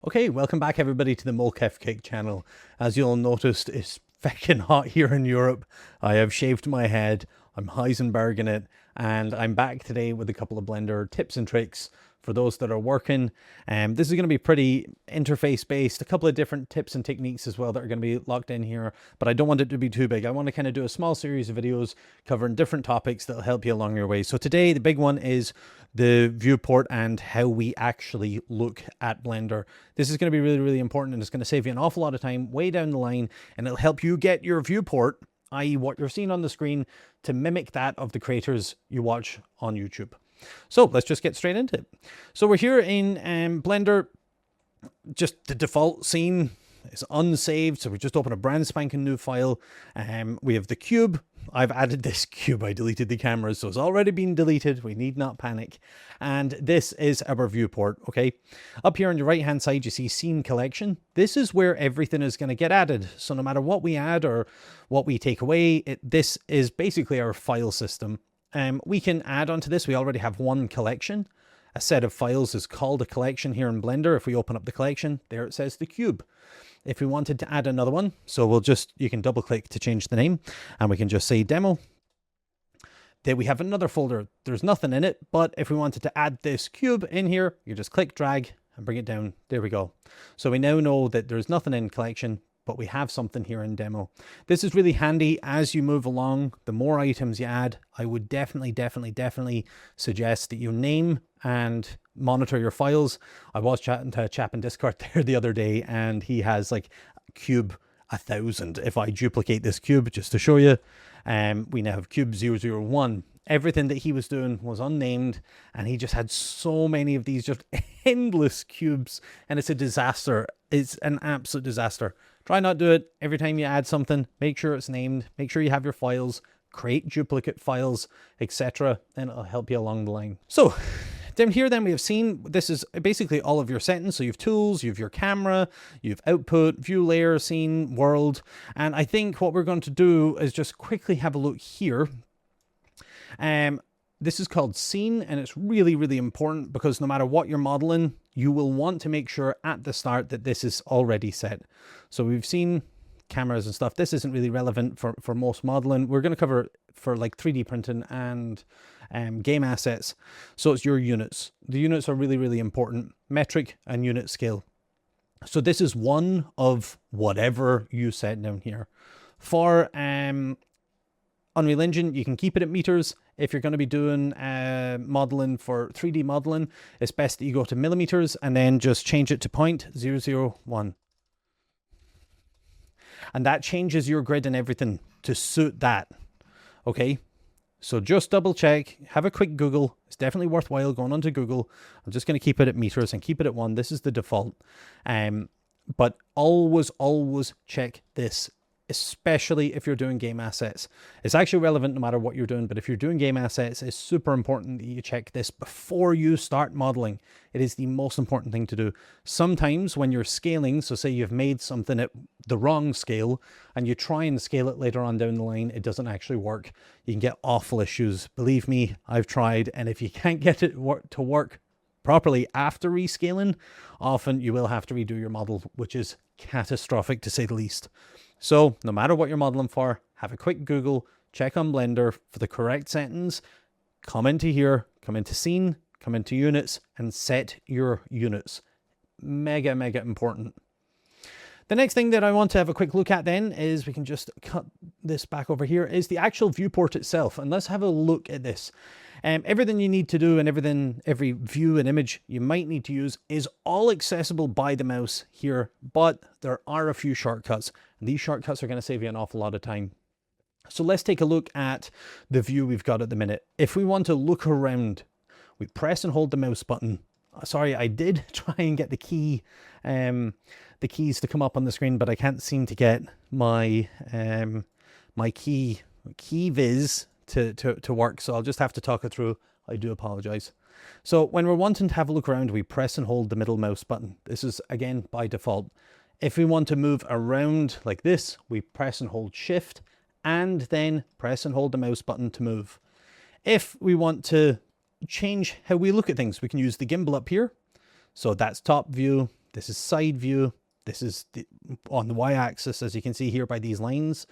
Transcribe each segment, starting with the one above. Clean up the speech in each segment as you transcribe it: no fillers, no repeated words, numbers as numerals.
Okay, welcome back everybody to the Molkef Cake channel. As you'll noticed, it's fucking hot here in Europe. I have shaved my head, I'm Heisenberging it, and I'm back today with a couple of Blender tips and tricks for those that are working. This is going to be pretty interface based, a couple of different tips and techniques as well that are going to be locked in here, but I don't want it to be too big. I want to kind of do a small series of videos covering different topics that'll help you along your way. So today the big one is the viewport and how we actually look at Blender. This is going to be really important, and it's going to save you an awful lot of time way down the line, and it'll help you get your viewport, i.e. what you're seeing on the screen, to mimic that of the creators you watch on YouTube. So let's just get straight into it. So we're here in Blender. Just the default scene is unsaved, so we just open a brand spanking new file. We have the cube. I've added this cube. I deleted the cameras, so it's already been deleted. We need not panic. And this is our viewport, okay? Up here on your right hand side, you see scene collection. This is where everything is going to get added. So no matter what we add or what we take away, this is basically our file system. We can add onto this. We already have one collection. A set of files is called a collection here in Blender. If we open up the collection, there it says the cube. If we wanted to add another one, so you can double click to change the name, and we can just say demo. Then we have another folder. There's nothing in it, but if we wanted to add this cube in here, you just click, drag, and bring it down. There we go. So we now know that there's nothing in collection, but we have something here in demo. This is really handy as you move along. The more items you add, I would definitely suggest that you name and monitor your files. I was chatting to a chap in Discord there the other day, and he has like cube 1000. If I duplicate this cube just to show you, we now have cube 001. Everything that he was doing was unnamed, and he just had so many of these just endless cubes, and it's a disaster. It's an absolute disaster. Try not to do it. Every time you add something, make sure it's named, make sure you have your files, create duplicate files, etc., and it'll help you along the line. So down here then we have seen, this is basically all of your settings. So you have tools, you have your camera, you have output, view layer, scene, world, and I think what we're going to do is just quickly have a look here. This is called scene, and it's really important because no matter what you're modeling, you will want to make sure at the start that this is already set. So we've seen cameras and stuff. This isn't really relevant for most modeling. We're going to cover for like 3D printing and game assets. So it's your units. The units are really important. Metric and unit scale. So this is one of whatever you set down here. For Unreal Engine, you can keep it at meters. If you're going to be doing modeling for 3D modeling, it's best that you go to millimeters and then just change it to 0.001. And that changes your grid and everything to suit that. Okay, so just double check, have a quick Google. It's definitely worthwhile going onto Google. I'm just going to keep it at meters and keep it at 1. This is the default. But always check this, especially if you're doing game assets. It's actually relevant no matter what you're doing, but if you're doing game assets, it's super important that you check this before you start modeling. It is the most important thing to do. Sometimes when you're scaling, so say you've made something at the wrong scale and you try and scale it later on down the line, it doesn't actually work. You can get awful issues. Believe me, I've tried, and if you can't get it to work properly after rescaling, often you will have to redo your model, which is catastrophic to say the least. So no matter what you're modeling for, have a quick Google, check on Blender for the correct settings, come into here, come into scene, come into units, and set your units. Mega important. The next thing that I want to have a quick look at then is, we can just cut this back over here, is the actual viewport itself. And let's have a look at this. Everything you need to do and every view and image you might need to use is all accessible by the mouse here, but there are a few shortcuts, and these shortcuts are going to save you an awful lot of time. So let's take a look at the view we've got at the minute. If we want to look around, we press and hold the mouse button. Sorry, I did try and get the keys to come up on the screen, but I can't seem to get my my key viz to work, so I'll just have to talk it through. I do apologize. So when we're wanting to have a look around, we press and hold the middle mouse button. This is again by default. If we want to move around like this, we press and hold shift and then press and hold the mouse button to move. If we want to change how we look at things, we can use the gimbal up here. So that's top view, this is side view, this is on the y-axis, as you can see here by these lines.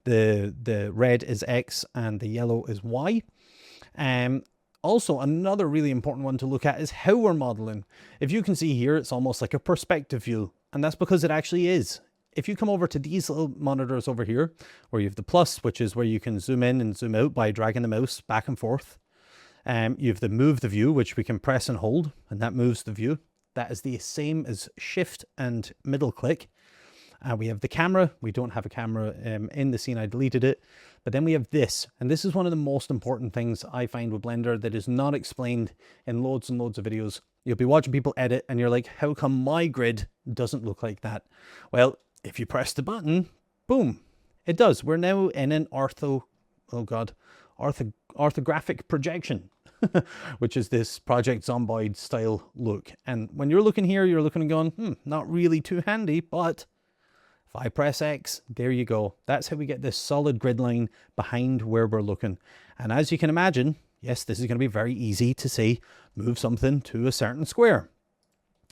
The red is X and the yellow is Y. Also, another really important one to look at is how we're modeling. If you can see here, it's almost like a perspective view, and that's because it actually is. If you come over to these little monitors over here, where you have the plus, which is where you can zoom in and zoom out by dragging the mouse back and forth. You have the move the view, which we can press and hold, and that moves the view. That is the same as shift and middle click. We have the camera. We don't have a camera in the scene. I deleted it. But then we have this. And this is one of the most important things I find with Blender that is not explained in loads and loads of videos. You'll be watching people edit and you're like, how come my grid doesn't look like that? Well, if you press the button, boom, it does. We're now in an orthographic projection, which is this Project Zomboid style look. And when you're looking here, you're looking and going, not really too handy, but if I press X, there you go. That's how we get this solid grid line behind where we're looking. And as you can imagine, yes, this is going to be very easy to say, move something to a certain square.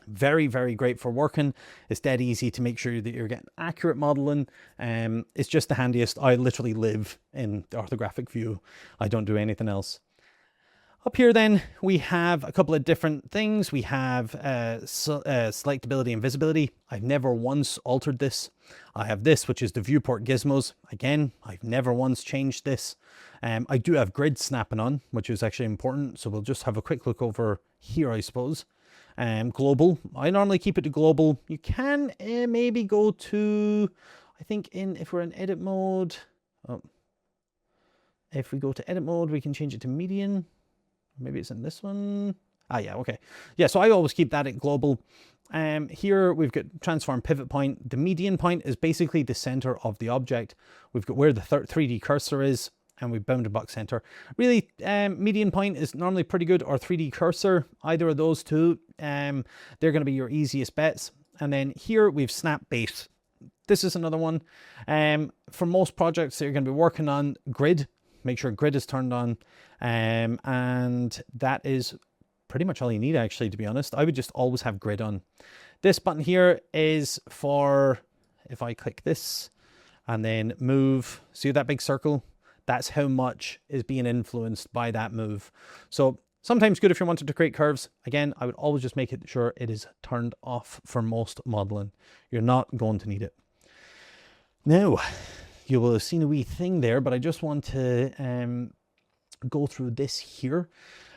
Very, very great for working. It's dead easy to make sure that you're getting accurate modeling. It's just the handiest. I literally live in the orthographic view. I don't do anything else. Up here then, we have a couple of different things. We have selectability and visibility. I've never once altered this. I have this, which is the viewport gizmos. Again, I've never once changed this. I do have grid snapping on, which is actually important. So we'll just have a quick look over here, I suppose. Global. I normally keep it to global. You can maybe go to, I think if we're in edit mode, if we go to edit mode, we can change it to median. Maybe it's in this one. Ah, yeah, okay. Yeah, so I always keep that at global. Here we've got transform pivot point. The median point is basically the center of the object. We've got where the 3D cursor is, and we've bounded box center. Really, median point is normally pretty good, or 3D cursor, either of those two. They're going to be your easiest bets. And then here we've snap base. This is another one. For most projects that you're going to be working on, grid. Make sure grid is turned on. And that is pretty much all you need, actually, to be honest. I would just always have grid on. This button here is for, if I click this and then move, see that big circle? That's how much is being influenced by that move. So sometimes good if you're wanting to create curves. Again, I would always just make sure it is turned off for most modeling. You're not going to need it. Now, you will have seen a wee thing there, but I just want to go through this here.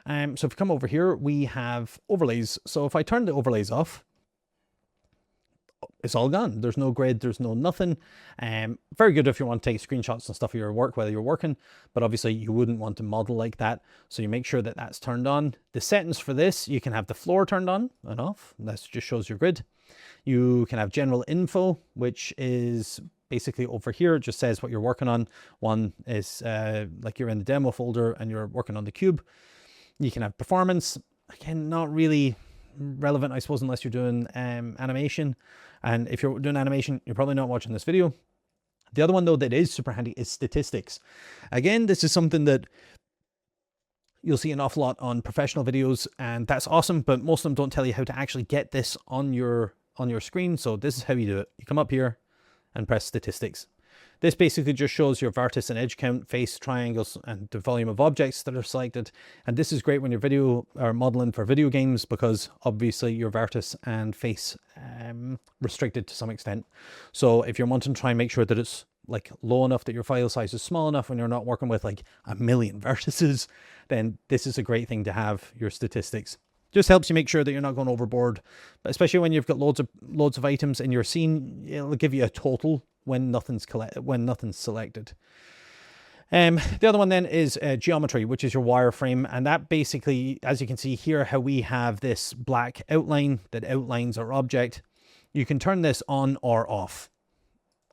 So if you come over here, we have overlays. So if I turn the overlays off, it's all gone. There's no grid, there's no nothing. Very good if you want to take screenshots and stuff of your work while you're working, but obviously you wouldn't want to model like that. So you make sure that that's turned on. The settings for this, you can have the floor turned on and off. That just shows your grid. You can have general info, which is basically over here. It just says what you're working on. One is like you're in the demo folder and you're working on the cube. You can have performance. Again, not really relevant, I suppose, unless you're doing animation. And if you're doing animation, you're probably not watching this video. The other one, though, that is super handy is statistics. Again, this is something that you'll see an awful lot on professional videos, and that's awesome, but most of them don't tell you how to actually get this on your screen. So this is how you do it. You come up here and press statistics. This basically just shows your vertex and edge count, face, triangles, and the volume of objects that are selected. And this is great when you're video or modeling for video games, because obviously your vertex and face restricted to some extent. So if you're wanting to try and make sure that it's like low enough that your file size is small enough when you're not working with like a million vertices, then this is a great thing to have, your statistics. Just helps you make sure that you're not going overboard, but especially when you've got loads of items in your scene, it'll give you a total when nothing's selected. The other one then is geometry, which is your wireframe, and that basically, as you can see here, how we have this black outline that outlines our object. You can turn this on or off.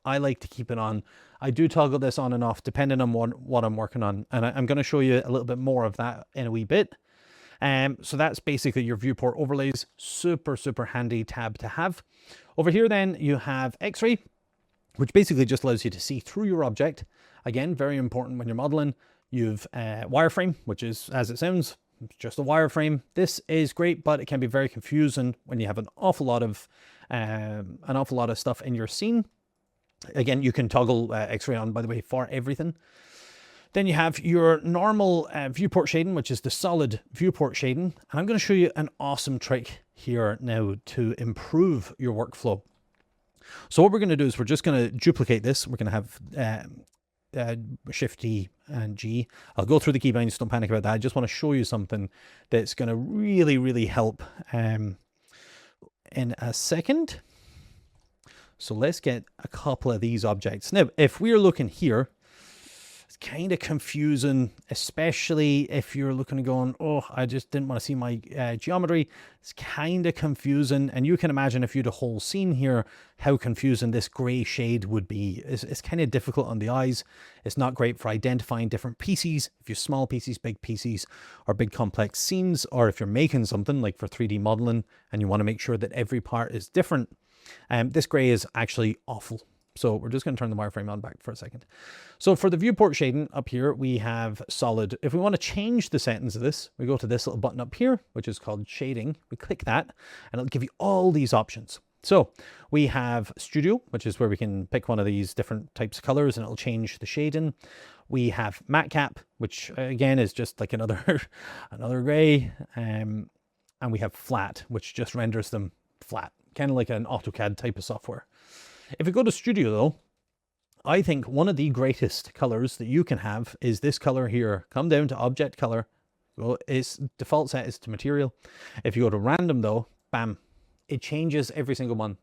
I like to keep it on. I do toggle this on and off depending on what I'm working on, and I'm going to show you a little bit more of that in a wee bit. So that's basically your viewport overlays. Super, super handy tab to have. Over here then you have X-ray, which basically just allows you to see through your object. Again, very important when you're modeling. You've wireframe, which is, as it sounds, It's just a wireframe. This is great, but it can be very confusing when you have an awful lot of stuff in your scene. Again, you can toggle X-ray on, by the way, for everything. Then you have your normal viewport shading, which is the solid viewport shading. And I'm going to show you an awesome trick here now to improve your workflow. So what we're going to do is we're just going to duplicate this. We're going to have Shift D and G. I'll go through the keybinds, don't panic about that. I just want to show you something that's going to really, really help in a second. So let's get a couple of these objects. Now, if we're looking here, it's kind of confusing, especially if you're looking and going, oh, I just didn't want to see my geometry. It's kind of confusing. And you can imagine if you had a whole scene here, how confusing this gray shade would be. It's kind of difficult on the eyes. It's not great for identifying different pieces. If you're small pieces, big pieces, or big complex scenes, or if you're making something like for 3D modeling and you want to make sure that every part is different. This gray is actually awful. So we're just going to turn the wireframe on back for a second. So for the viewport shading up here, we have solid. If we want to change the settings of this, we go to this little button up here, which is called shading. We click that and it'll give you all these options. So we have studio, which is where we can pick one of these different types of colors and it'll change the shading. We have matte cap, which again is just like another gray. And we have flat, which just renders them flat, kind of like an AutoCAD type of software. If we go to studio though, I think one of the greatest colors that you can have is this color here. Come down to object color. Well, its default set is to material. If you go to random though, bam, it changes every single one.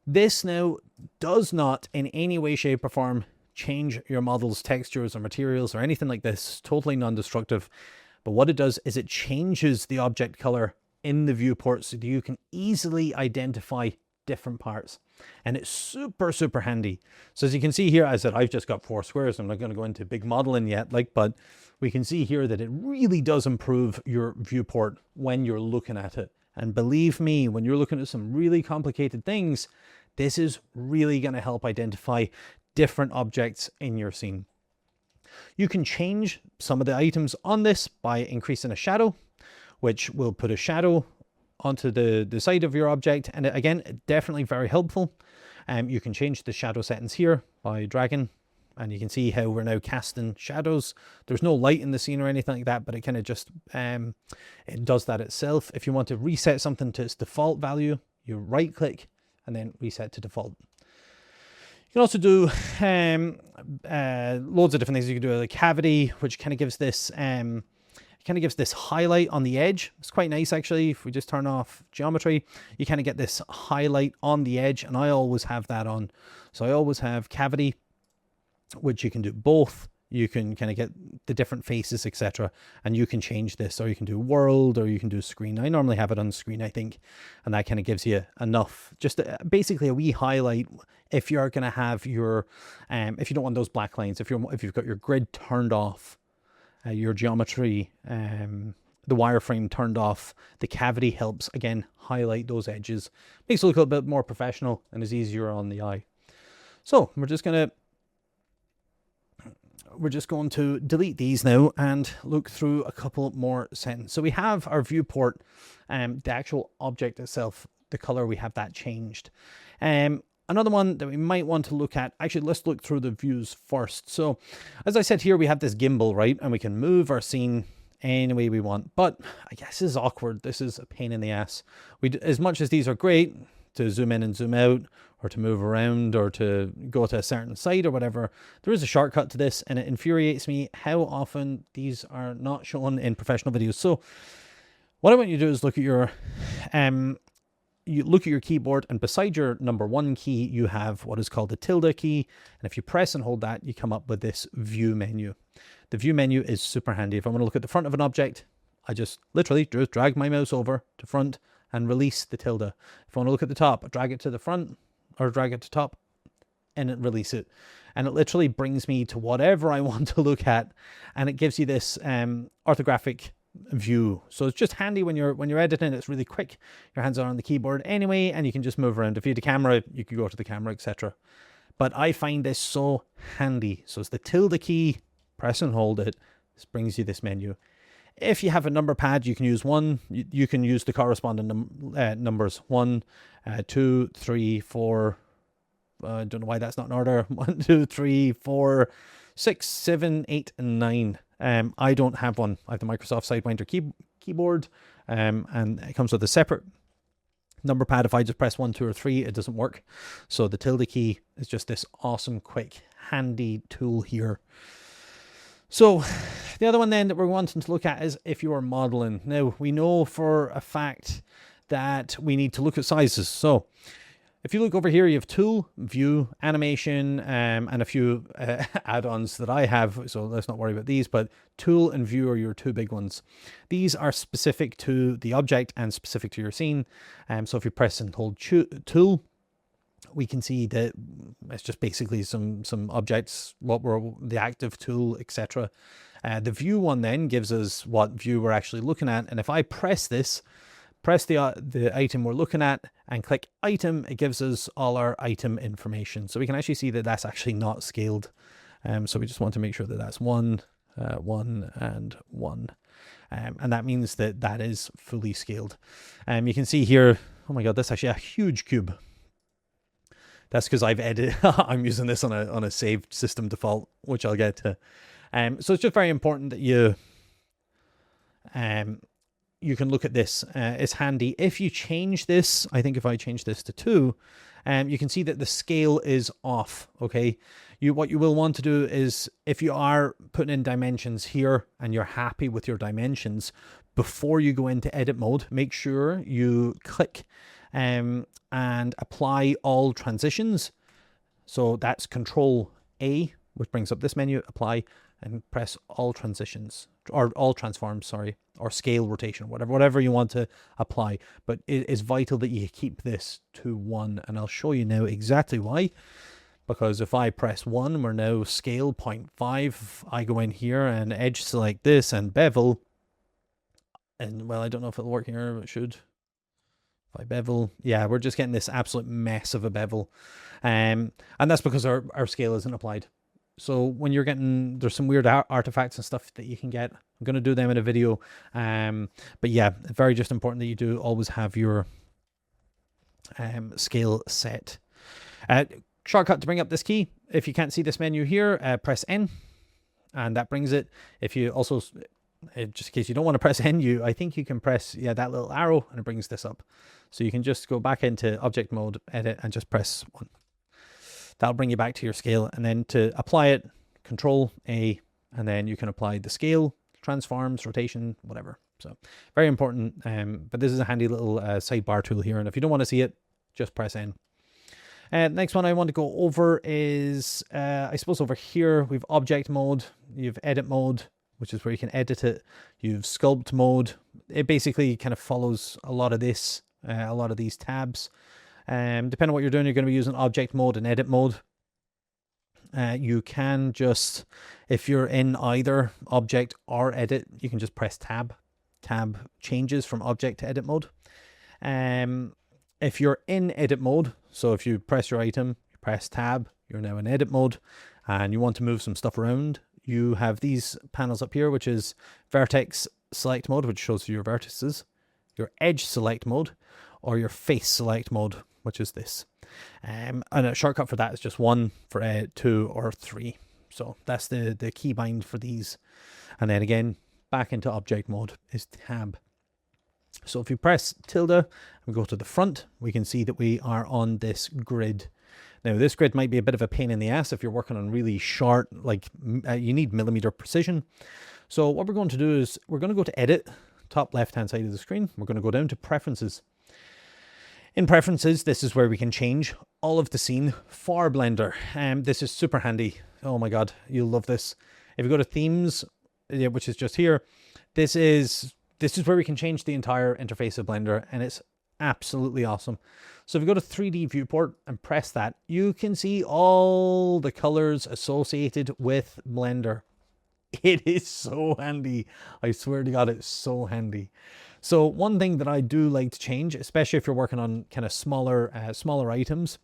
This now does not in any way, shape or form change your model's textures or materials or anything like this. Totally non-destructive. But what it does is it changes the object color in the viewport so that you can easily identify different parts. And it's super, super handy. So as you can see here, I said, I've just got 4 squares. I'm not going to go into big modeling yet, but we can see here that it really does improve your viewport when you're looking at it. And believe me, when you're looking at some really complicated things, this is really going to help identify different objects in your scene. You can change some of the items on this by increasing a shadow, which will put a shadow onto the side of your object. And again, definitely very helpful. You can change the shadow settings here by dragging, and you can see how we're now casting shadows. There's no light in the scene or anything like that, but it kind of just, it does that itself. If you want to reset something to its default value, you right click and then reset to default. You can also do loads of different things. You can do a cavity, which kind of gives this, highlight on the edge. It's quite nice actually. If we just turn off geometry, you kind of get this highlight on the edge, and I always have that on. So I always have cavity, which you can do both. You can kind of get the different faces, etc. And you can change this, or you can do world, or you can do screen. I normally have it on screen, I think, and that kind of gives you enough, just basically a wee highlight if you're going to have your, if you don't want those black lines, if you've got your grid turned off, your geometry, the wireframe turned off, the cavity helps again highlight those edges, makes it look a little bit more professional and is easier on the eye. So we're just going to delete these now and look through a couple more settings. So we have our viewport, the actual object itself, the color, we have that changed. Another one that we might want to look at, actually, let's look through the views first. So as I said here, we have this gimbal, right? And we can move our scene any way we want. But I guess this is awkward. This is a pain in the ass. As much as these are great to zoom in and zoom out, or to move around, or to go to a certain site or whatever, there is a shortcut to this, and it infuriates me how often these are not shown in professional videos. So what I want you to do is look at your keyboard, and beside your number 1 key, you have what is called the tilde key. And if you press and hold that, you come up with this view menu. The view menu is super handy. If I want to look at the front of an object, I just literally just drag my mouse over to front and release the tilde. If I want to look at the top, I drag it to the front or drag it to top and it release it. And it literally brings me to whatever I want to look at. And it gives you this orthographic view. So it's just handy when you're editing. It's really quick. Your hands are on the keyboard anyway, and you can just move around. If you had a camera, you could go to the camera, etc. But I find this so handy. So it's the tilde key, press and hold it. This brings you this menu. If you have a number pad, you can use 1. You can use the corresponding numbers 1, 2, 3, 4. I don't know why that's not in order. 1, 2, 3, 4, 6, 7, 8, and 9. I don't have one. I have the Microsoft Sidewinder keyboard, and it comes with a separate number pad. If I just press 1, 2, or 3, it doesn't work. So the tilde key is just this awesome, quick, handy tool here. So the other one then that we're wanting to look at is if you are modeling. Now, we know for a fact that we need to look at sizes. So if you look over here, you have Tool, View, Animation, and a few add-ons that I have, so let's not worry about these, but Tool and View are your two big ones. These are specific to the object and specific to your scene. So if you press and hold Tool, we can see that it's just basically some objects, what were the active tool, etc. The View one then gives us what view we're actually looking at, and if I press this, press the item we're looking at and click item, it gives us all our item information. So we can actually see that that's actually not scaled. So we just want to make sure that that's 1, 1, and 1. And that means that that is fully scaled. You can see here, oh my God, that's actually a huge cube. That's because I've edited, I'm using this on a saved system default, which I'll get to. So it's just very important that you can look at this. It's handy. If you change this, I think if I change this to 2, you can see that the scale is off, okay? What you will want to do is, if you are putting in dimensions here and you're happy with your dimensions, before you go into edit mode, make sure you click and apply all transitions. So that's Control A, which brings up this menu, apply, and press all transitions, or all transforms, sorry, or scale rotation, whatever you want to apply. But it is vital that you keep this to 1, and I'll show you now exactly why. Because if I press 1, we're now scale 0.5. I go in here and edge select this and bevel, and well, I don't know if it'll work here, but it should. If I bevel, yeah, we're just getting this absolute mess of a bevel, and that's because our scale isn't applied. So when you're getting, there's some weird artifacts and stuff that you can get. I'm going to do them in a video. But yeah, very just important that you do always have your scale set. Shortcut to bring up this key. If you can't see this menu here, press N, and that brings it. If you also, just in case you don't want to press N, I think you can press, yeah, that little arrow, and it brings this up. So you can just go back into object mode, edit, and just press 1. That'll bring you back to your scale, and then to apply it, Control A, and then you can apply the scale, transforms, rotation, whatever. So very important, but this is a handy little sidebar tool here, and if you don't want to see it, just press N. Next one I want to go over is, I suppose over here, we've object mode, you've edit mode, which is where you can edit it, you've sculpt mode. It basically kind of follows a lot of this, a lot of these tabs. Depending on what you're doing, you're going to be using object mode and edit mode. You can just, if you're in either object or edit, you can just press tab. Tab changes from object to edit mode. If you're in edit mode, so if you press your item, you press tab, you're now in edit mode, and you want to move some stuff around, you have these panels up here, which is vertex select mode, which shows you your vertices, your edge select mode, or your face select mode, which is this. And a shortcut for that is just 1 for 2 or 3. So that's the keybind for these. And then again, back into object mode is tab. So if you press tilde and go to the front, we can see that we are on this grid. Now this grid might be a bit of a pain in the ass if you're working on really short, like you need millimeter precision. So what we're going to do is we're going to go to edit, top left hand side of the screen. We're going to go down to preferences. In preferences, this is where we can change all of the scene for Blender. This is super handy. Oh my God, you'll love this. If you go to themes, which is just here, this is where we can change the entire interface of Blender, and it's absolutely awesome. So if you go to 3D Viewport and press that, you can see all the colors associated with Blender. It is so handy. I swear to God, it's so handy. So one thing that I do like to change, especially if you're working on kind of smaller items,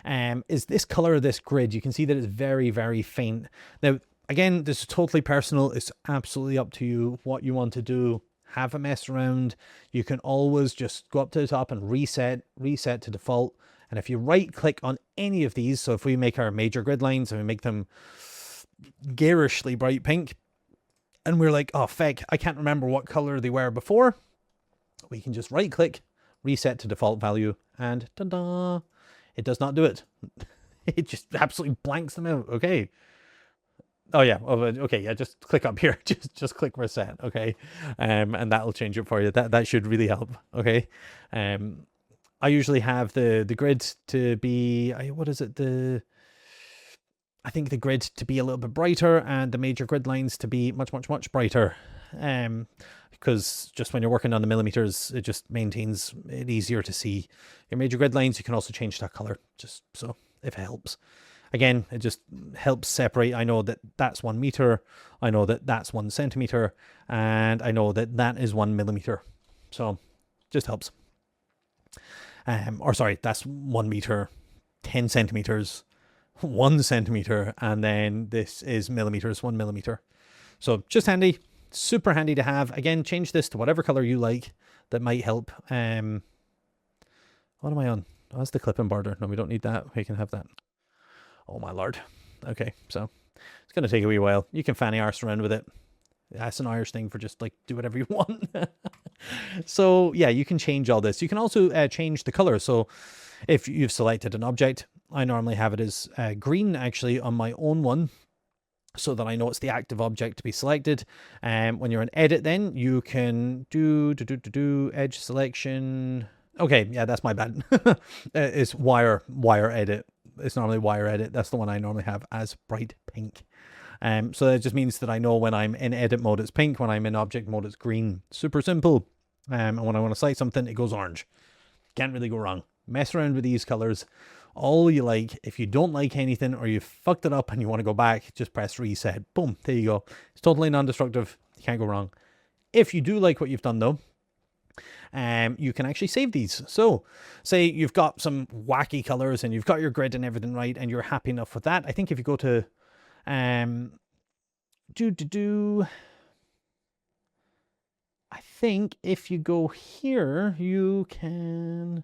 is this color of this grid. You can see that it's very, very faint. Now, Again, this is totally personal. It's absolutely up to you what you want to do. Have a mess around. You can always just go up to the top and reset to default. And if you right click on any of these, so if we make our major grid lines and we make them garishly bright pink, and we're like, oh, feck, I can't remember what color they were before, we can just right click, reset to default value, and ta-da, it does not do it. It just absolutely blanks them out. Okay. Oh yeah. Okay. Yeah. Just click up here. Just click reset. Okay. And that'll change it for you. That should really help. Okay. I usually have the grid to be, what is it? I think the grid to be a little bit brighter and the major grid lines to be much brighter. Because just when you're working on the millimeters, it just maintains it easier to see your major grid lines. You can also change that color, just so if it helps. Again, it just helps separate. I know that that's 1 meter. I know that that's 1 centimeter, and I know that that is 1 millimeter. So just helps. Or sorry, that's 1 meter, 10 centimeters, 1 centimeter, and then this is millimeters, 1 millimeter. So just handy, super handy to have. Again, change this to whatever color you like. That might help. What am I on? Oh, that's the clipping border. No, we don't need that. We can have that. Oh my lord. Okay, so it's going to take a wee while. You can fanny arse around with it. That's an Irish thing for just like do whatever you want. So yeah, you can change all this. You can also change the color. So if you've selected an object, I normally have it as green actually on my own one, so that I know it's the active object to be selected. When you're in edit, then you can do edge selection. Okay, yeah, that's my bad. It's wire edit. It's normally wire edit. That's the one I normally have as bright pink. So that just means that I know when I'm in edit mode, it's pink. When I'm in object mode, it's green. Super simple. And when I want to select something, it goes orange. Can't really go wrong. Mess around with these colors all you like. If you don't like anything or you fucked it up and you want to go back, just press reset. Boom, there you go. It's totally non-destructive. You can't go wrong. If you do like what you've done though, you can actually save these. So say you've got some wacky colors and you've got your grid and everything right and you're happy enough with that. I think if you go to I think if you go here, you can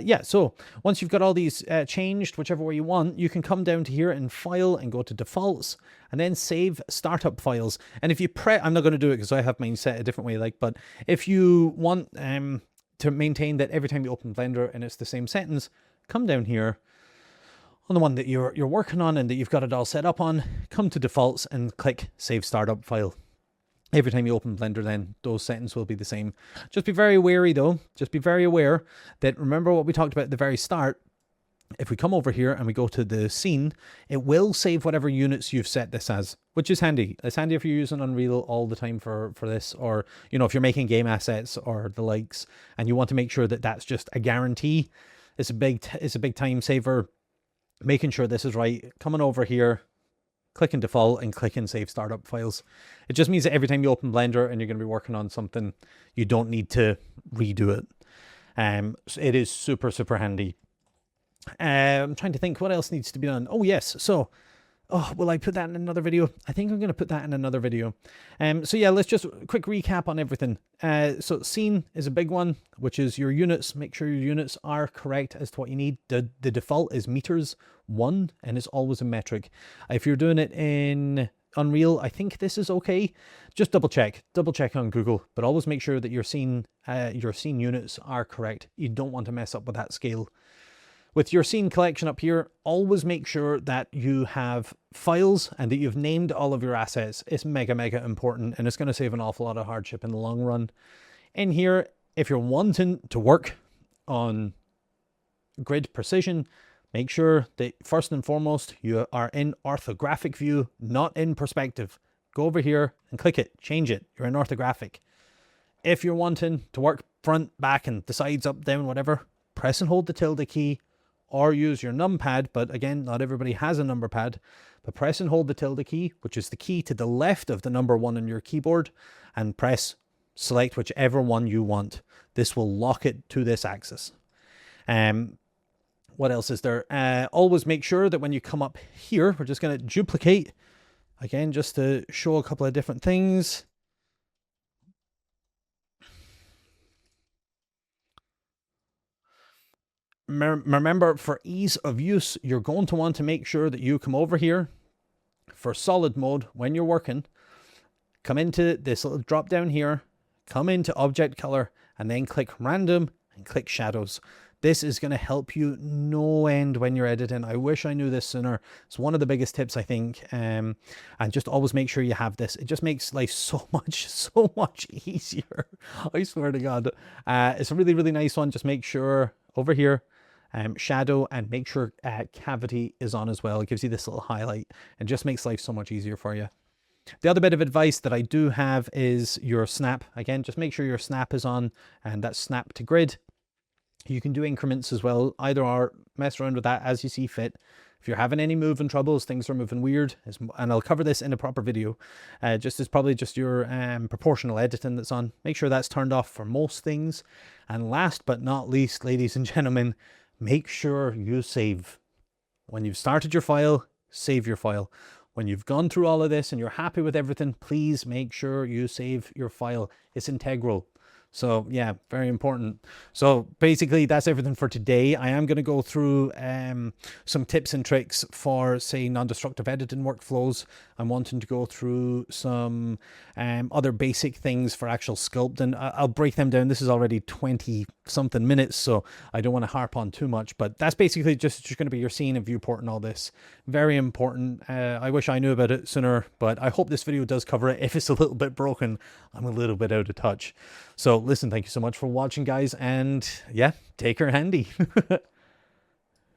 yeah, so once you've got all these changed, whichever way you want, you can come down to here and file and go to defaults and then save startup files. And if you I'm not going to do it because I have mine set a different way, like, but if you want to maintain that every time you open Blender and it's the same settings, come down here on the one that you're working on and that you've got it all set up on, come to defaults and click save startup file. Every time you open Blender, then those settings will be the same. Just be very wary though. Just be very aware that, remember what we talked about at the very start. If we come over here and we go to the scene, it will save whatever units you've set this as, which is handy. It's handy if you're using Unreal all the time for this, or, you know, if you're making game assets or the likes, and you want to make sure that that's just a guarantee. It's a big time saver. Making sure this is right. Coming over here, clicking default and clicking save startup files. It just means that every time you open Blender and you're going to be working on something, you don't need to redo it. So it is super, super handy. I'm trying to think what else needs to be done. Oh, yes. So, will I put that in another video? I think I'm going to put that in another video. So yeah, let's just quick recap on everything. So scene is a big one, which is your units. Make sure your units are correct as to what you need. The default is meters 1 and it's always a metric. If you're doing it in Unreal, I think this is okay. Just double check on Google, but always make sure that your scene units are correct. You don't want to mess up with that scale. With your scene collection up here, always make sure that you have files and that you've named all of your assets. It's mega, mega important, and it's going to save an awful lot of hardship in the long run. In here, if you're wanting to work on grid precision, make sure that first and foremost, you are in orthographic view, not in perspective. Go over here and click it, change it. You're in orthographic. If you're wanting to work front, back, and the sides, up, down, whatever, press and hold the tilde key, or use your numpad, but again, not everybody has a number pad, but press and hold the tilde key, which is the key to the left of the number 1 on your keyboard, and select whichever one you want. This will lock it to this axis. What else is there? Always make sure that when you come up here, we're just going to duplicate again, just to show a couple of different things. Remember, for ease of use, you're going to want to make sure that you come over here for solid mode when you're working. Come into this little drop down here, come into object color, and then click random and click shadows. This is going to help you no end when you're editing. I wish I knew this sooner. It's one of the biggest tips, I think. And just always make sure you have this. It just makes life so much easier. I swear to God. It's a really, really nice one. Just make sure over here, shadow, and make sure cavity is on as well. It gives you this little highlight and just makes life so much easier for you. The other bit of advice that I do have is your snap. Again, just make sure your snap is on, and that's snap to grid. You can do increments as well, either or, mess around with that as you see fit. If you're having any moving troubles, things are moving weird, and I'll cover this in a proper video, just as probably just your proportional editing that's on. Make sure that's turned off for most things. And last but not least, ladies and gentlemen, make sure you save. When you've started your file, save your file. When you've gone through all of this and you're happy with everything, please make sure you save your file. It's integral. So yeah, very important. So basically that's everything for today. I am going to go through some tips and tricks for, say, non-destructive editing workflows. I'm wanting to go through some other basic things for actual sculpting. I'll break them down. This is already 20 something minutes, so I don't want to harp on too much, but that's basically just going to be your scene and viewport and all this. Very important. I wish I knew about it sooner, but I hope this video does cover it. If it's a little bit broken, I'm a little bit out of touch. So listen, thank you so much for watching, guys, and yeah, take her handy.